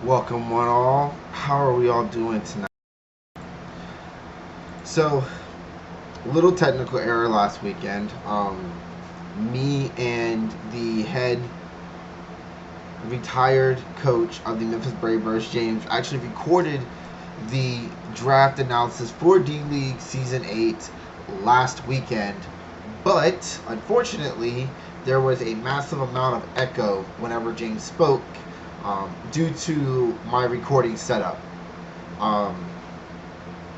Welcome one all. How are we all doing tonight? So, little technical error last weekend. Me and the head retired coach of the Memphis Bravebirds, James, actually recorded the draft analysis for D League Season 8 last weekend. But, unfortunately, there was a massive amount of echo whenever James spoke due to my recording setup. Um,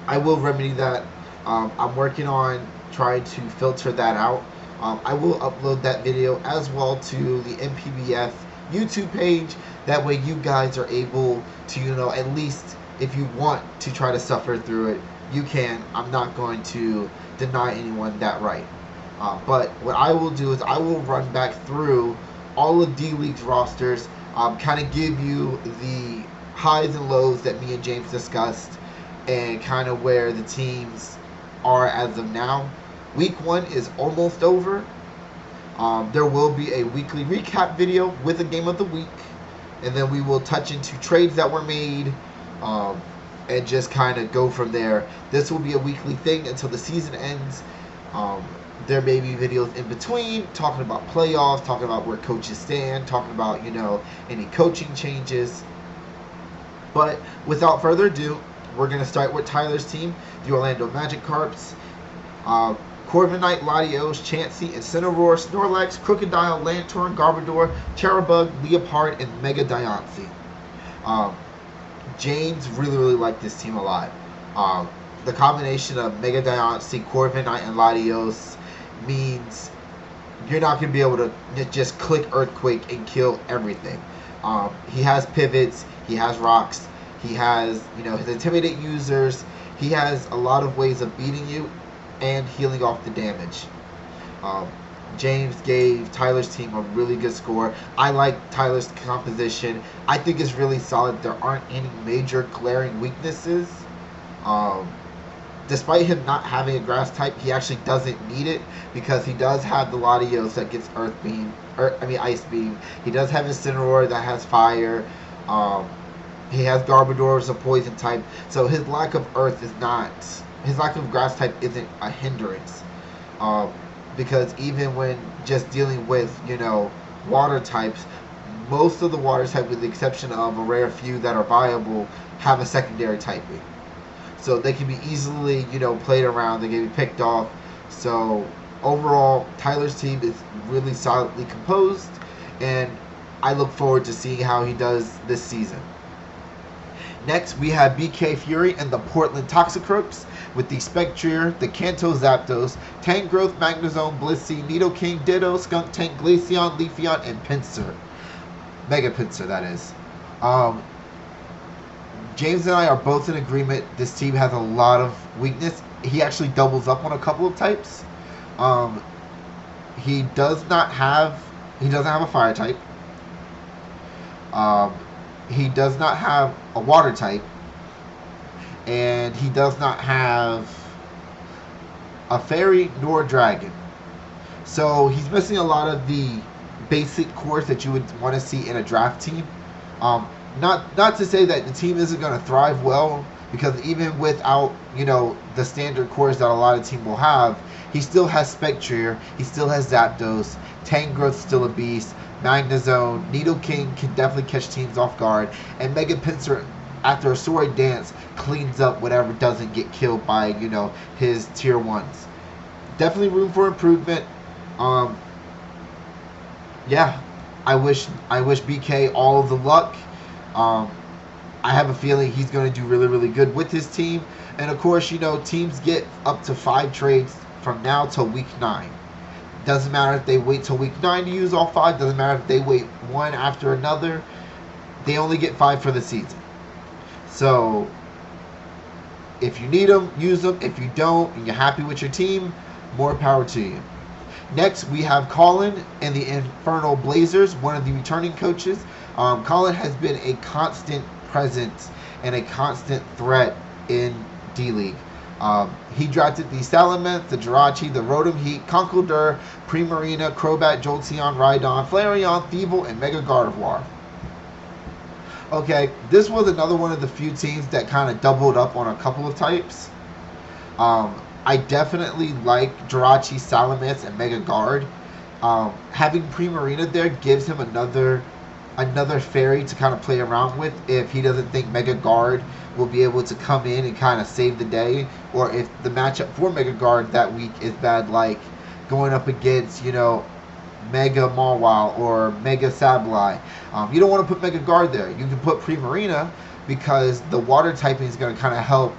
I will remedy that. I'm working on trying to filter that out. I will upload that video as well to the NPBF YouTube page. That way you guys are able to, at least if you want to try to suffer through it, you can. I'm not going to deny anyone that right. But what I will do is I will run back through all of D-League's rosters, kind of give you the highs and lows that me and James discussed, and kind of where the teams are as of now. Week 1 is almost over. There will be a weekly recap video with a game of the week, and then we will touch into trades that were made, and just kind of go from there. This will be a weekly thing until the season ends. There may be videos in between talking about playoffs, talking about where coaches stand, talking about, any coaching changes. But without further ado, we're going to start with Tyler's team, the Orlando Magic Carps. Corviknight, Latios, Chansey, Incineroar, Snorlax, Crocodile, Lantorn, Garbodor, Terrabug, Leopard, and Mega Diancie. James really liked this team a lot. The combination of Mega Diancie, Corviknight, and Latios means you're not going to be able to just click Earthquake and kill everything. He has pivots, he has rocks, he has, his intimidate users. He has a lot of ways of beating you and healing off the damage. James gave Tyler's team a really good score. I like Tyler's composition. I think it's really solid. There aren't any major glaring weaknesses. Despite him not having a grass type, he actually doesn't need it because he does have the Latios that gets Ice Beam. He does have Incineroar that has Fire. He has Garbodor as a poison type. So his lack of his lack of grass type isn't a hindrance. Because even when just dealing with, water types, most of the water types, with the exception of a rare few that are viable, have a secondary typing. So they can be easily, played around. They can be picked off. So overall, Tyler's team is really solidly composed, and I look forward to seeing how he does this season. Next, we have BK Fury and the Portland Toxicroaks with the Spectrier, the Kanto Zapdos, Tangrowth, Magnezone, Blissey, Nidoking, Ditto, Skunk Tank, Glaceon, Leafeon, and Pinsir. Mega Pinsir, that is. James and I are both in agreement. This team has a lot of weakness. He actually doubles up on a couple of types. He doesn't have a fire type. He does not have a water type. And he does not have a fairy nor a dragon. So he's missing a lot of the basic cores that you would want to see in a draft team. Not to say that the team isn't going to thrive well, because even without, the standard cores that a lot of teams will have, he still has Spectrier, he still has Zapdos, Tangrowth's still a beast, Magnezone, Nidoking can definitely catch teams off guard, and Mega Pinsir, after a Sword Dance, cleans up whatever doesn't get killed by, his tier 1s. Definitely room for improvement. Yeah, I wish BK all of the luck. I have a feeling he's going to do really good with his team. And of course, teams get up to 5 trades from now till week 9. Doesn't matter if they wait till week 9 to use all 5. Doesn't matter if they wait one after another. They only get 5 for the season. So if you need them, use them. If you don't, and you're happy with your team, more power to you. Next, we have Colin and the Infernal Blazers, one of the returning coaches. Colin has been a constant presence and a constant threat in D-League. He drafted the Salamence, the Jirachi, the Rotom Heat, Conkeldurr, Primarina, Crobat, Jolteon, Rhydon, Flareon, Thievul, and Mega Gardevoir. Okay, this was another one of the few teams that kind of doubled up on a couple of types. I definitely like Jirachi, Salamence, and Mega Guard. Having Primarina there gives him another fairy to kind of play around with if he doesn't think Mega Guard will be able to come in and kind of save the day, or if the matchup for Mega Guard that week is bad, like going up against, Mega Mawile or Mega Sableye. You don't want to put Mega Guard there. You can put Primarina because the water typing is going to kind of help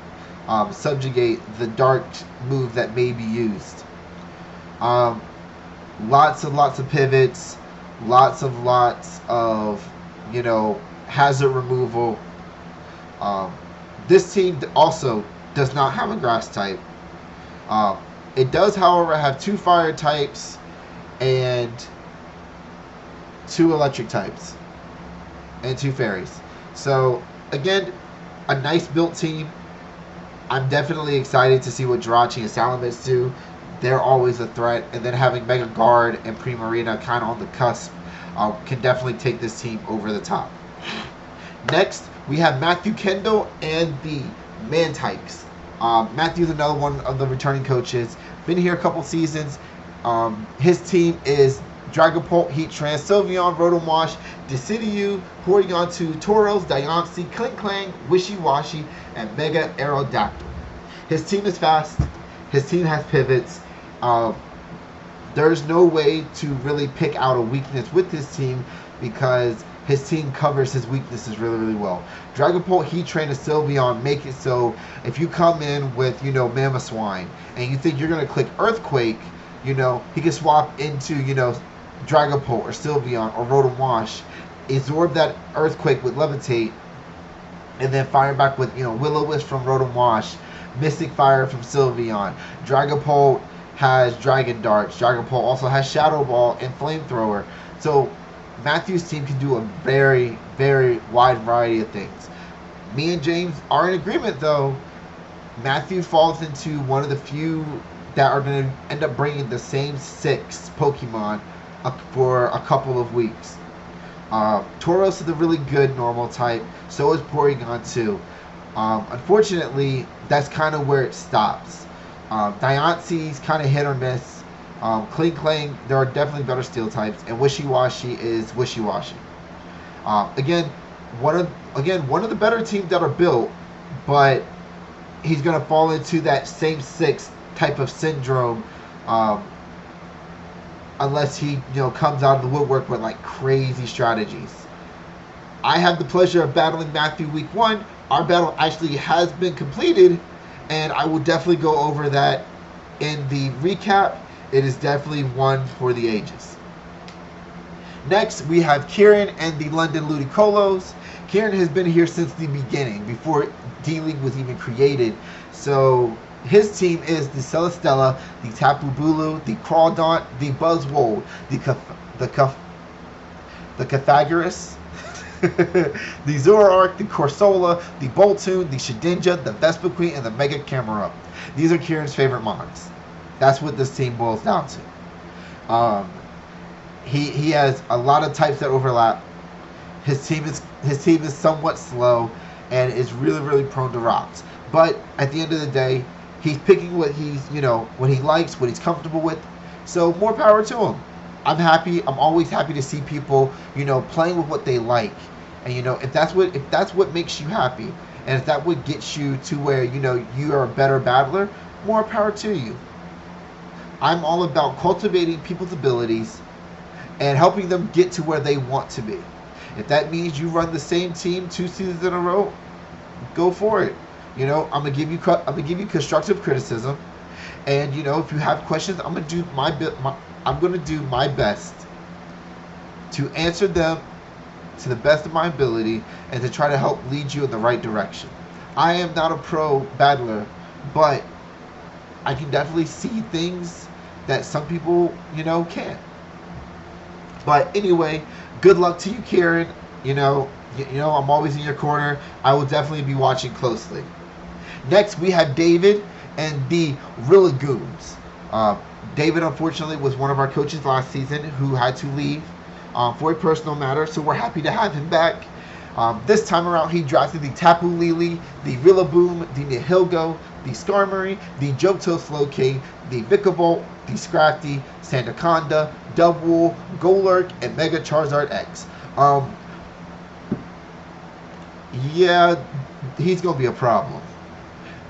subjugate the dark move that may be used. Lots of pivots, lots of hazard removal. This team also does not have a grass type. It does, however, have 2 fire types and 2 electric types and 2 fairies. So again, a nice built team. I'm definitely excited to see what Jirachi and Salamence do. They're always a threat, and then having Mega Guard and Primarina kind of on the cusp can definitely take this team over the top. Next, we have Matthew Kendall and the Man-types. Matthew's another one of the returning coaches. Been here a couple seasons. His team is Dragapult, Heatran, Sylveon, Rotom-Wash, Decidueye, Porygon2, Tauros, Diancie, Klinklang, Wishy-Washy, and Mega Aerodactyl. His team is fast. His team has pivots. There's no way to really pick out a weakness with this team because his team covers his weaknesses really, really well. Dragapult, Heatran, and Sylveon make it so if you come in with, Mamoswine and you think you're going to click Earthquake, he can swap into, Dragapult or Sylveon or Rotom-Wash, absorb that Earthquake with Levitate, and then fire back with, Will-O-Wisp from Rotom-Wash, Mystic Fire from Sylveon. Dragapult has Dragon Darts. Dragapult also has Shadow Ball and Flamethrower. So Matthew's team can do a very, very wide variety of things. Me and James are in agreement, though. Matthew falls into one of the few that are going to end up bringing the same 6 Pokemon for a couple of weeks. Tauros is a really good normal type. So is Porygon 2. Unfortunately, that's kind of where it stops. Diancie's kind of hit or miss. Klinklang, there are definitely better steel types, and Wishy-Washy is Wishy-Washy. Again, one of the better teams that are built, but he's going to fall into that same 6 type of syndrome, unless he comes out of the woodwork with like crazy strategies. I had the pleasure of battling Matthew week 1. Our battle actually has been completed, and I will definitely go over that in the recap. It is definitely one for the ages. Next, we have Kieran and the London Ludicolos. Kieran has been here since the beginning, before D-League was even created. So his team is the Celestella, the Tapu Bulu, the Crawdaunt, the Buzzwold, the Cathagoras, the Zoroark, the Corsola, the Boltund, the Shedinja, the Vespiquen, and the Mega Camerupt. These are Kieran's favorite mons. That's what this team boils down to. He has a lot of types that overlap. His team is somewhat slow and is really, really prone to rocks. But at the end of the day, he's picking what what he likes, what he's comfortable with. So more power to him. I'm happy. I'm always happy to see people, playing with what they like. And if that's what makes you happy, and if that would get you to where you are a better battler, more power to you. I'm all about cultivating people's abilities and helping them get to where they want to be. If that means you run the same team 2 seasons in a row, go for it. I'm gonna give you constructive criticism, and if you have questions, I'm gonna do my best to answer them to the best of my ability and to try to help lead you in the right direction. I am not a pro battler, but I can definitely see things that some people, can't. But anyway, good luck to you, Kieran. I'm always in your corner. I will definitely be watching closely. Next, we have David and the Rillagoons. David, unfortunately, was one of our coaches last season who had to leave for a personal matter, so we're happy to have him back. This time around, he drafted the Tapu Lele, the Rillaboom, the Nihilgo, the Skarmory, the Johto Slowking, the Vikavolt, the Scrafty, Sandaconda, Dubwool, Golurk, and Mega Charizard X. Yeah, he's going to be a problem.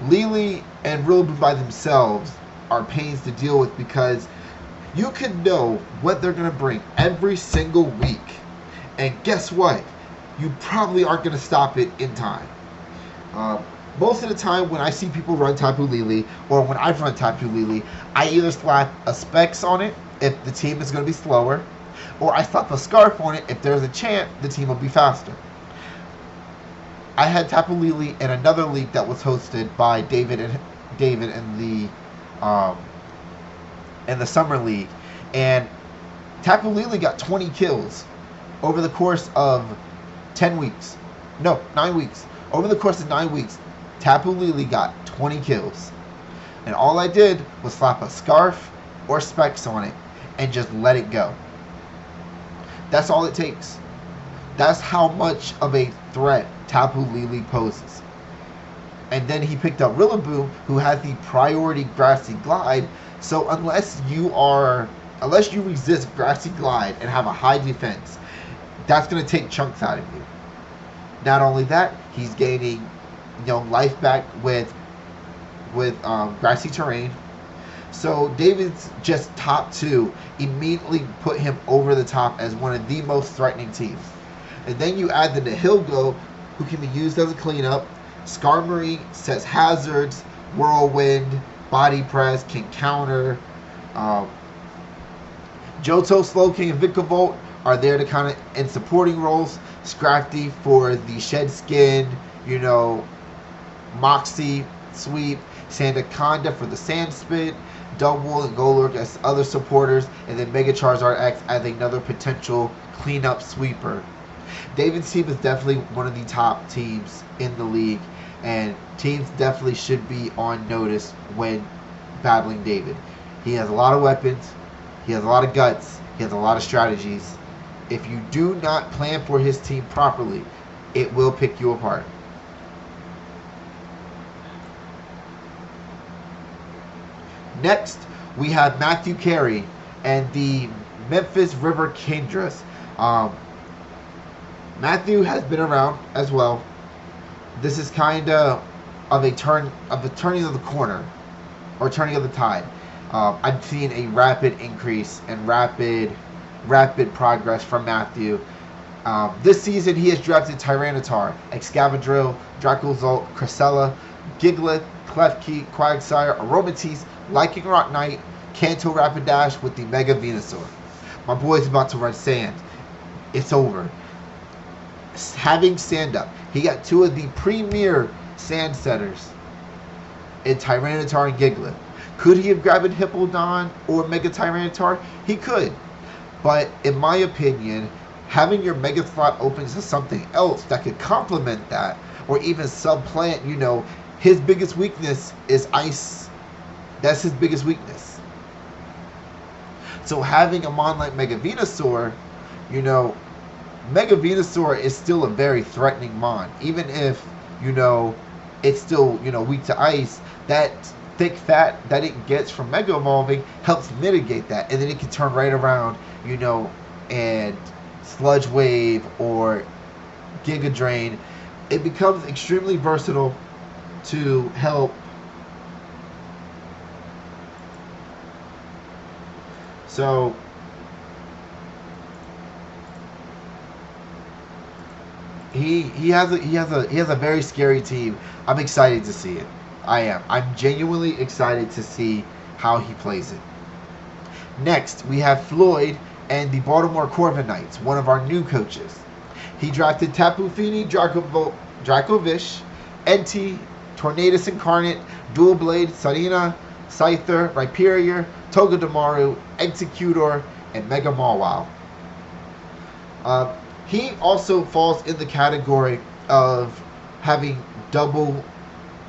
Lele and Rillaboom by themselves are pains to deal with because you can know what they're going to bring every single week. And guess what? You probably aren't going to stop it in time. Most of the time when I see people run Tapu Lele, or when I've run Tapu Lele, I either slap a Specs on it if the team is going to be slower, or I slap a Scarf on it if there's a chance the team will be faster. I had Tapu Lele in another league that was hosted by David in the summer league, and Tapu Lele got 20 kills over the course of 9 weeks. Over the course of 9 weeks, Tapu Lele got 20 kills. And all I did was slap a Scarf or Specs on it and just let it go. That's all it takes. That's how much of a threat Tapu Lele poses. And then he picked up Rillaboom, who has the priority Grassy Glide. So unless you resist Grassy Glide and have a high defense, that's going to take chunks out of you. Not only that, he's gaining, life back with grassy terrain. So David's just top 2 immediately put him over the top as one of the most threatening teams. And then you add the Nihilgo, who can be used as a cleanup. Skarmory sets hazards, Whirlwind, Body Press, can counter. Johto, Slowking, and Vikavolt are there to kind of in supporting roles. Scrafty for the Shed Skin, Moxie, Sweep. Sandaconda for the Sand Spit. Dubwool and Golurk as other supporters. And then Mega Charizard X as another potential cleanup sweeper. David's team is definitely one of the top teams in the league, and teams definitely should be on notice when battling David. He has a lot of weapons, he has a lot of guts, he has a lot of strategies. If you do not plan for his team properly, it will pick you apart. Next, we have Matthew Carey and the Memphis River Kindress. Matthew has been around as well. This is kind of a turning of the corner, or turning of the tide. I've seen a rapid increase and rapid progress from Matthew. This season, he has drafted Tyranitar, Excavadrill, Dracozolt, Cressella, Giglith, Klefki, Quagsire, Aromatisse, Lycan Rock Knight, Kanto Rapidash with the Mega Venusaur. My boy's about to run Sand. It's over. Having Sand up, he got 2 of the premier Sand setters in Tyranitar and Giglith. Could he have grabbed Hippowdon or Mega Tyranitar? He could. But in my opinion, having your Mega slot open to something else that could complement that, or even supplant, his biggest weakness is Ice. That's his biggest weakness. So having a mon like Mega Venusaur, Mega Venusaur is still a very threatening mon. Even if, it's still, weak to ice, that thick fat that it gets from Mega Evolving helps mitigate that. And then it can turn right around, and Sludge Wave or Giga Drain. It becomes extremely versatile to help. So he has a very scary team. I'm excited to see it. I am. I'm genuinely excited to see how he plays it. Next, we have Floyd and the Baltimore Corvin Knights, one of our new coaches. He drafted Tapu Fini, Dracovish, NT, Tornadus Incarnate, Dual Blade, Sarina, Scyther, Rhyperior, Togedemaru, Executor, and Mega Mawile. He also falls in the category of having double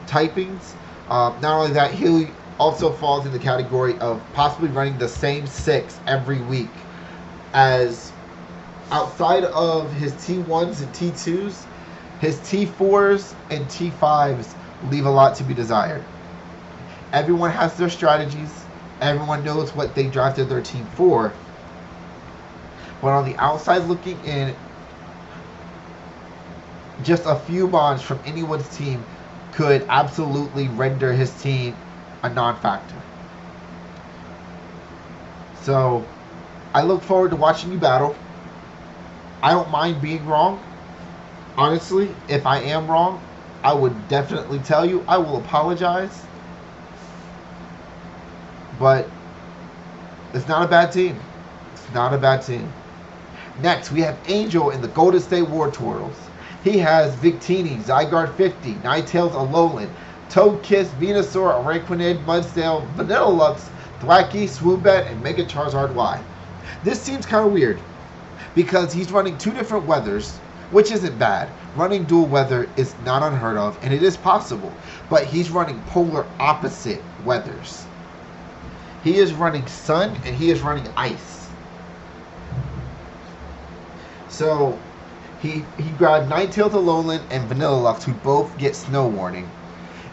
typings. Not only that, he also falls in the category of possibly running the same 6 every week as outside of his T1s and T2s, his T4s and T5s leave a lot to be desired. Everyone has their strategies. Everyone knows what they drafted their team for. But on the outside looking in, just a few mods from anyone's team could absolutely render his team a non-factor. So, I look forward to watching you battle. I don't mind being wrong. Honestly, if I am wrong, I would definitely tell you. I will apologize. But it's not a bad team. It's not a bad team. Next, we have Angel in the Golden State War Turtles. He has Victini, Zygarde 50, Ninetales Alolan, Togekiss, Venusaur, Araquanid, Mudsdale, Vanillux, Thwackey, Swoobat, and Mega Charizard Y. This seems kind of weird because he's running two different weathers, which isn't bad. Running dual weather is not unheard of, and it is possible, but he's running polar opposite weathers. He is running sun and he is running ice. So he grabbed Ninetales Alolan and Vanillux, who both get snow warning.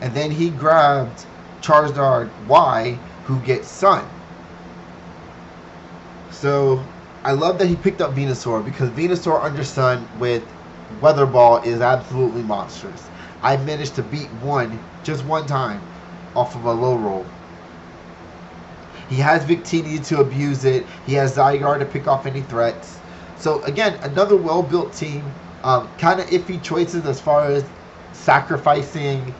And then he grabbed Charizard Y, who gets sun. So I love that he picked up Venusaur, because Venusaur under sun with Weather Ball is absolutely monstrous. I managed to beat one just one time off of a low roll. He has Victini to abuse it. He has Zygarde to pick off any threats. So again, another well-built team. Kind of iffy choices as far as sacrificing,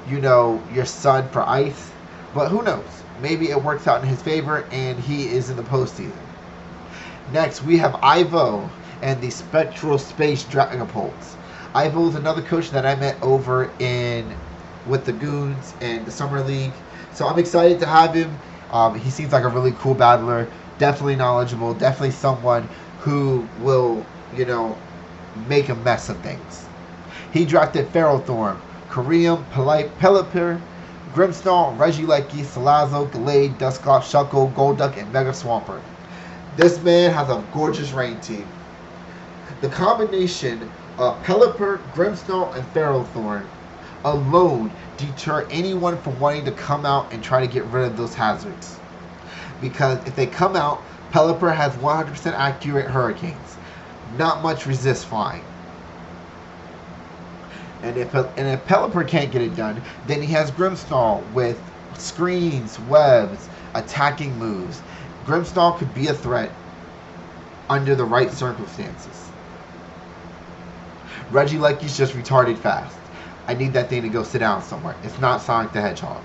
your sun for ice. But who knows? Maybe it works out in his favor and he is in the postseason. Next, we have Ivo and the Spectral Space Dragapults. Ivo is another coach that I met over with the Goons and the Summer League. So I'm excited to have him. He seems like a really cool battler. Definitely knowledgeable. Definitely someone who will, make a mess of things. He drafted Ferrothorn, Koreum, Pelipper, Grimmsnarl, Regieleki, Salazzle, Gallade, Dusclops, Shuckle, Golduck, and Mega Swampert. This man has a gorgeous rain team. The combination of Pelipper, Grimmsnarl, and Ferrothorn alone deter anyone from wanting to come out and try to get rid of those hazards. Because if they come out, Pelipper has 100% accurate Hurricanes. Not much resist flying. And if Pelipper can't get it done, then he has Grimmsnarl with screens, webs, attacking moves. Grimmsnarl could be a threat under the right circumstances. Regieleki's just retarded fast. I need that thing to go sit down somewhere. It's not Sonic the Hedgehog.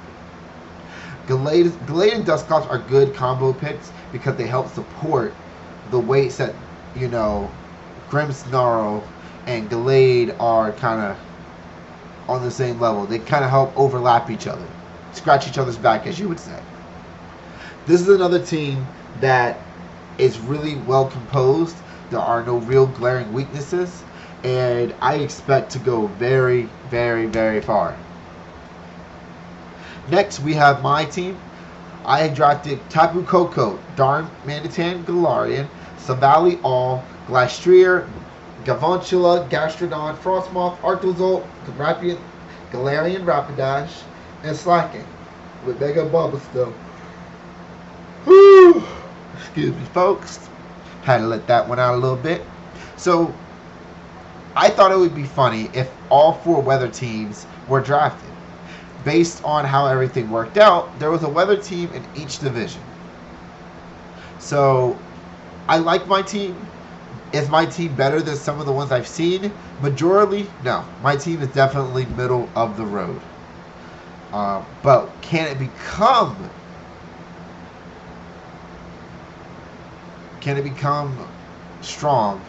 Gallade and Dusclops are good combo picks because they help support the weights that, Grimmsnarl and Gallade are kind of on the same level. They kind of help overlap each other. Scratch each other's back, as you would say. This is another team that is really well composed. There are no real glaring weaknesses. And I expect to go very, very, very far. Next, we have my team. I drafted Tapu Koko, Darmanitan, Galarian, Savali All, Glastrier, Gavontula, Gastrodon, Frostmoth, Arctozolt, Galarian Rapidash, and Slacking with Mega Bulbasaur. Whew. Excuse me, folks. Had to let that one out a little bit. So, I thought it would be funny if all four weather teams were drafted. Based on how everything worked out, there was a weather team in each division. So, I like my team. Is my team better than some of the ones I've seen? Majority, no. My team is definitely middle of the road. But can it become strong?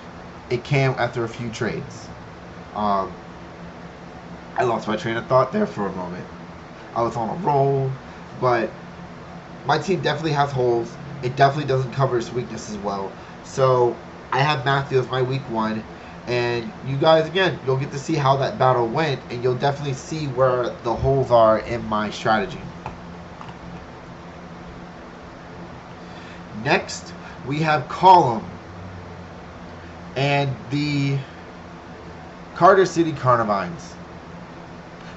It can after a few trades. I lost my train of thought there for a moment. I was on a roll, but my team definitely has holes. It definitely doesn't cover its weaknesses well. So I have Matthew as my week one, and you guys, again, you'll get to see how that battle went, and you'll definitely see where the holes are in my strategy. Next, we have Colin and the Carter City Carnivines.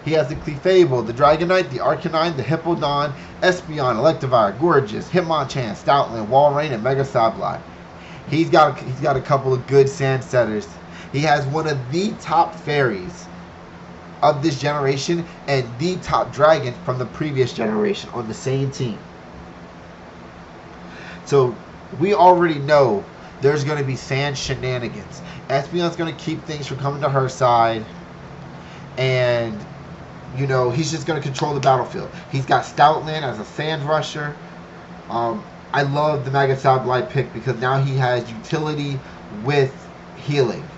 He has the Clefable, the Dragonite, the Arcanine, the Hippowdon, Espeon, Electivire, Gorgeous, Hitmonchan, Stoutland, Walrein, and Mega Sableye. He's got a couple of good sand setters. He has one of the top fairies of this generation and the top dragon from the previous generation on the same team. So we already know there's going to be sand shenanigans. Espeon's going to keep things from coming to her side, and you know, he's just going to control the battlefield. He's got Stoutland as a sand rusher. I love the Mega Sableye pick because now he has utility with healing.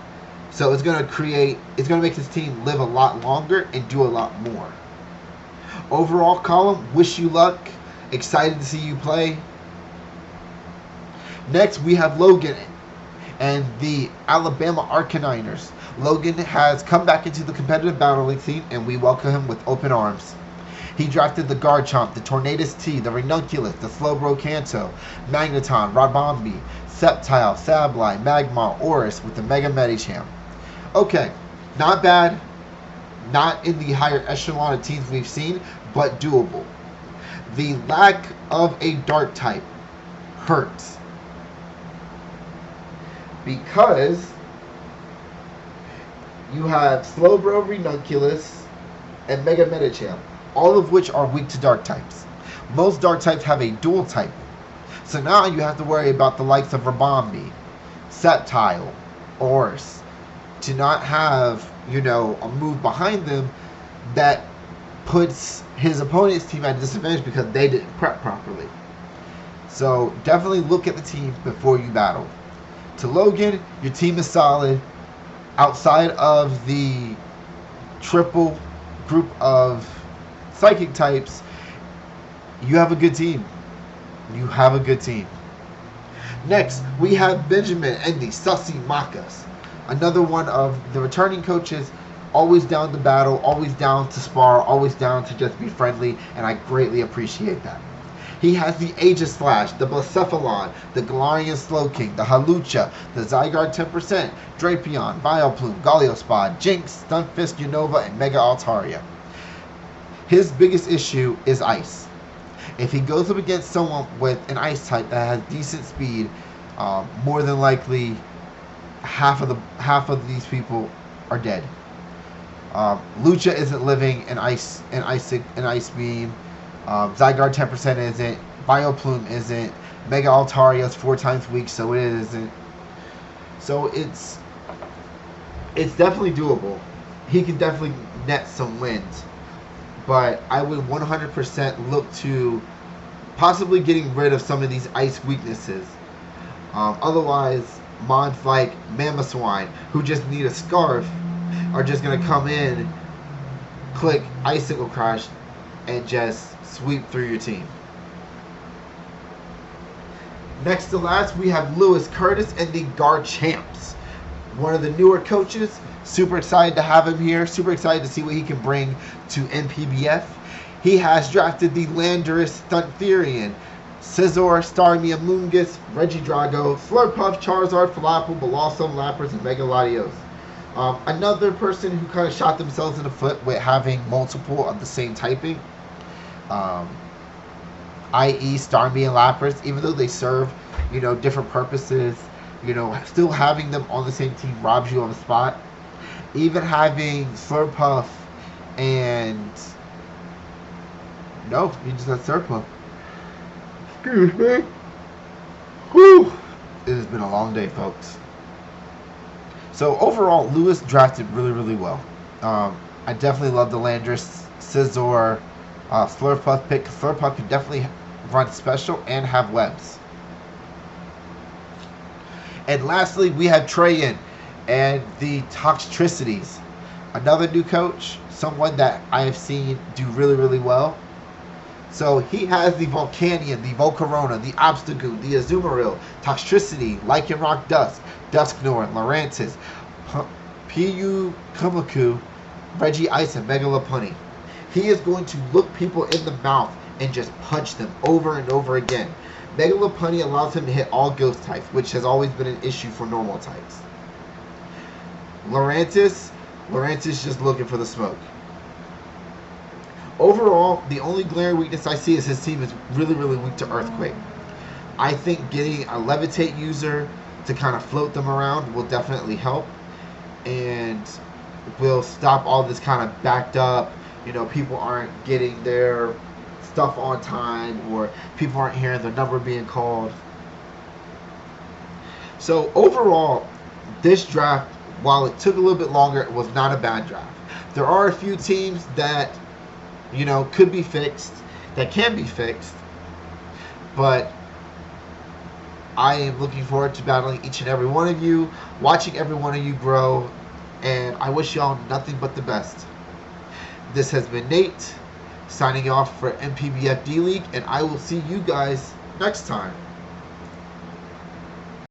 So it's going to make his team live a lot longer and do a lot more. Overall, Colin, wish you luck. Excited to see you play. Next, we have Logan and the Alabama Arcaniners. Logan has come back into the competitive battling scene, and we welcome him with open arms. He drafted the Garchomp, the Tornadus T, the Ranunculus, the Slowbro Kanto, Magneton, Rabombi, Sceptile, Sableye, Magmar, Oris with the Mega Medicham. Okay, not bad. Not in the higher echelon of teams we've seen, but doable. The lack of a Dark type hurts, because you have Slowbro, Ranunculus, and Mega Medicham, all of which are weak to Dark types. Most Dark types have a dual type, so now you have to worry about the likes of Rabombi, Sceptile, Oris, to not have, you know, a move behind them that puts his opponent's team at a disadvantage because they didn't prep properly. So definitely look at the team before you battle. To Logan, your team is solid. Outside of the triple group of psychic types, you have a good team. You have a good team. Next, we have Benjamin and the Sussy Makas. Another one of the returning coaches, always down to battle, always down to spar, always down to just be friendly, and I greatly appreciate that. He has the Aegislash, the Blacephalon, the Galarian Slowking, the Halucha, the Zygarde 10%, Drapion, Vileplume, Galiospod, Jinx, Stunfisk, Unova, and Mega Altaria. His biggest issue is ice. If he goes up against someone with an ice type that has decent speed, more than likely half of these people are dead. Lucha isn't living an ice beam. Zygarde 10% isn't. Vileplume isn't. Mega Altaria is 4 times weak, so it isn't. So it's definitely doable. He can definitely net some wins, but I would 100% look to possibly getting rid of some of these ice weaknesses. Otherwise, mods like Mamoswine, who just need a Scarf, are just going to come in, click Icicle Crash, and just sweep through your team. Next to last, we have Lewis Curtis and the Garchamps. One of the newer coaches. Super excited to have him here. Super excited to see what he can bring to NPBF. He has drafted the Landorus, Stuntherian, Scizor, Starmie, Amoonguss, Regidrago, Slurpuff, Charizard, Falapel, Bellossom, Lapras, and Mega Latios. Another person who kind of shot themselves in the foot with having multiple of the same typing, i.e. Starmie and Lapras, even though they serve, you know, different purposes, you know, still having them on the same team robs you of a spot. Even having Slurpuff and... No, he just has Slurpuff. Excuse me. Whew. It has been a long day, folks. So overall, Lewis drafted really, really well. I definitely love the Landorus, Scizor, Slurpuff pick. Slurpuff can definitely run special and have webs. And lastly, we have Trayan and the Toxtricities. Another new coach, someone that I have seen do really, really well. So he has the Volcanion, the Volcarona, the Obstagoon, the Azumarill, Toxtricity, Lycanroc Dusk, Dusknoir, Lurantis, Piu Kumaku, Reggie Ice, and Mega Lopunny. He is going to look people in the mouth and just punch them over and over again. Mega Lopunny allows him to hit all ghost types, which has always been an issue for normal types. Lurantis just looking for the smoke. Overall, the only glaring weakness I see is his team is really, really weak to Earthquake. I think getting a Levitate user to kind of float them around will definitely help, and will stop all this kind of backed up, people aren't getting their stuff on time, or people aren't hearing their number being called. So overall, this draft, while it took a little bit longer, it was not a bad draft. There are a few teams that, could be fixed, that can be fixed, but I am looking forward to battling each and every one of you, watching every one of you grow, and I wish y'all nothing but the best. This has been Nate, signing off for NPBF D League, and I will see you guys next time.